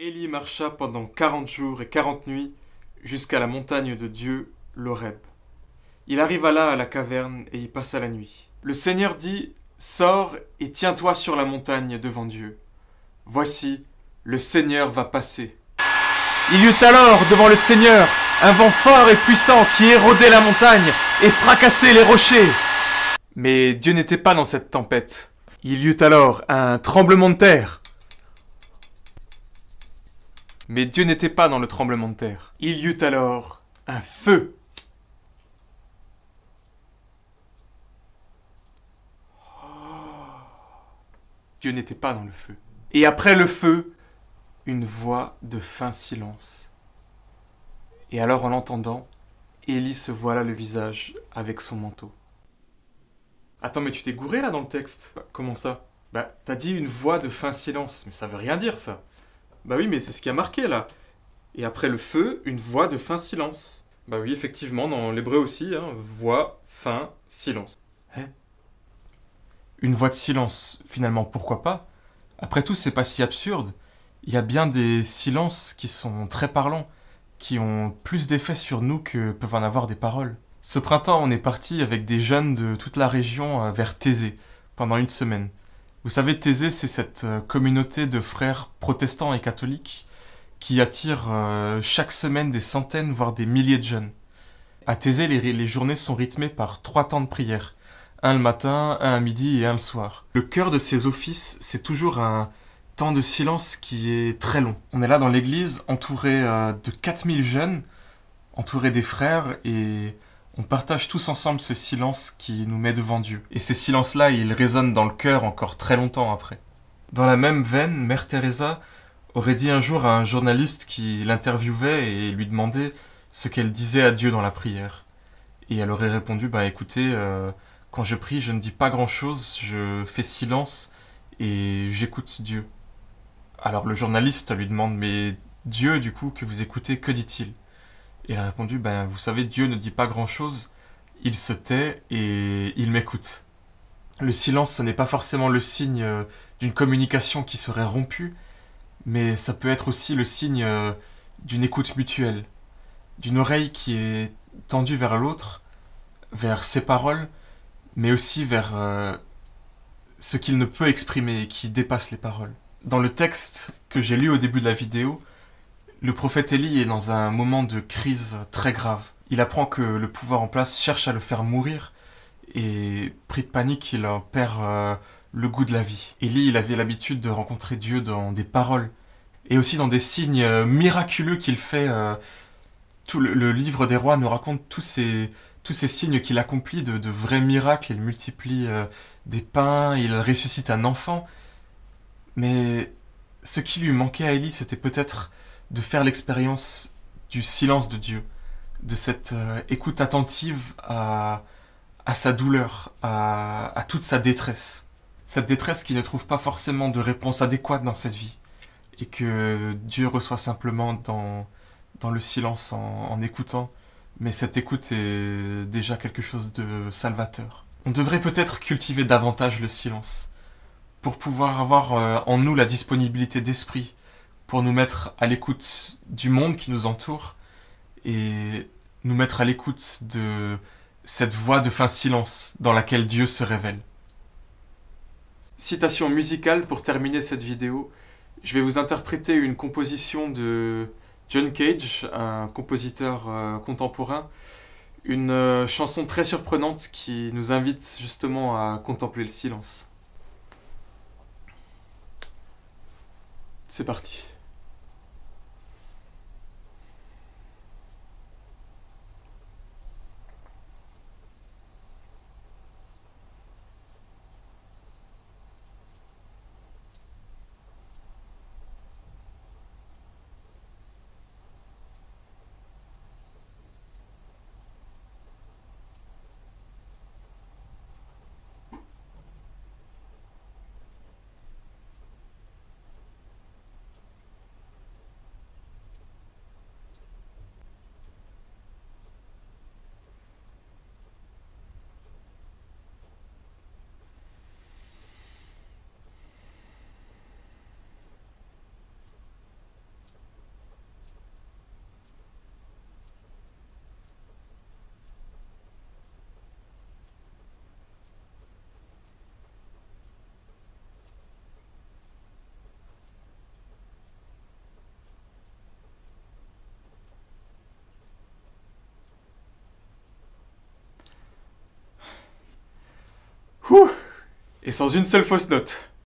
Élie marcha pendant 40 jours et 40 nuits jusqu'à la montagne de Dieu, l'Horeb. Il arriva là à la caverne et y passa la nuit. Le Seigneur dit, sors et tiens-toi sur la montagne devant Dieu. Voici, le Seigneur va passer. Il y eut alors devant le Seigneur un vent fort et puissant qui érodait la montagne et fracassait les rochers. Mais Dieu n'était pas dans cette tempête. Il y eut alors un tremblement de terre. Mais Dieu n'était pas dans le tremblement de terre. Il y eut alors un feu. Dieu n'était pas dans le feu. Et après le feu, une voix de fin silence. Et alors en l'entendant, Élie se voila le visage avec son manteau. Attends, mais tu t'es gouré là dans le texte. Comment ça? T'as dit une voix de fin silence, mais ça veut rien dire ça. Bah oui, mais c'est ce qui a marqué là. Et après le feu, une voix de fin silence. Bah oui, effectivement, dans l'hébreu aussi, hein, voix, fin, silence. Hein? Une voix de silence, finalement, pourquoi pas? Après tout, c'est pas si absurde. Il y a bien des silences qui sont très parlants, qui ont plus d'effet sur nous que peuvent en avoir des paroles. Ce printemps, on est parti avec des jeunes de toute la région vers Thésée, pendant une semaine. Vous savez, Thésée, c'est cette communauté de frères protestants et catholiques qui attire chaque semaine des centaines, voire des milliers de jeunes. À Thésée, les journées sont rythmées par 3 temps de prière. Un le matin, un à midi et un le soir. Le cœur de ces offices, c'est toujours un temps de silence qui est très long. On est là dans l'église, entouré de 4000 jeunes, entouré des frères, et on partage tous ensemble ce silence qui nous met devant Dieu. Et ces silences-là, ils résonnent dans le cœur encore très longtemps après. Dans la même veine, Mère Teresa aurait dit un jour à un journaliste qui l'interviewait et lui demandait ce qu'elle disait à Dieu dans la prière. Et elle aurait répondu, écoutez, quand je prie, je ne dis pas grand-chose, je fais silence et j'écoute Dieu. Alors le journaliste lui demande, mais Dieu, du coup, que vous écoutez, que dit-il? Et elle a répondu, vous savez, Dieu ne dit pas grand-chose, il se tait et il m'écoute. Le silence, ce n'est pas forcément le signe d'une communication qui serait rompue, mais ça peut être aussi le signe d'une écoute mutuelle, d'une oreille qui est tendue vers l'autre, vers ses paroles, mais aussi vers ce qu'il ne peut exprimer et qui dépasse les paroles. Dans le texte que j'ai lu au début de la vidéo, le prophète Élie est dans un moment de crise très grave. Il apprend que le pouvoir en place cherche à le faire mourir et, pris de panique, il en perd le goût de la vie. Élie, il avait l'habitude de rencontrer Dieu dans des paroles et aussi dans des signes miraculeux qu'il fait. Tout le livre des rois nous raconte tous ces signes qu'il accomplit de vrais miracles. Il multiplie des pains, il ressuscite un enfant. Mais ce qui lui manquait à Élie, c'était peut-être de faire l'expérience du silence de Dieu, de cette écoute attentive à sa douleur, à toute sa détresse. Cette détresse qui ne trouve pas forcément de réponse adéquate dans cette vie, et que Dieu reçoit simplement dans le silence en écoutant, mais cette écoute est déjà quelque chose de salvateur. On devrait peut-être cultiver davantage le silence, pour pouvoir avoir en nous la disponibilité d'esprit, pour nous mettre à l'écoute du monde qui nous entoure, et nous mettre à l'écoute de cette voix de fin silence dans laquelle Dieu se révèle. Citation musicale pour terminer cette vidéo. Je vais vous interpréter une composition de John Cage, un compositeur contemporain. Une chanson très surprenante qui nous invite justement à contempler le silence. C'est parti. et sans une seule fausse note.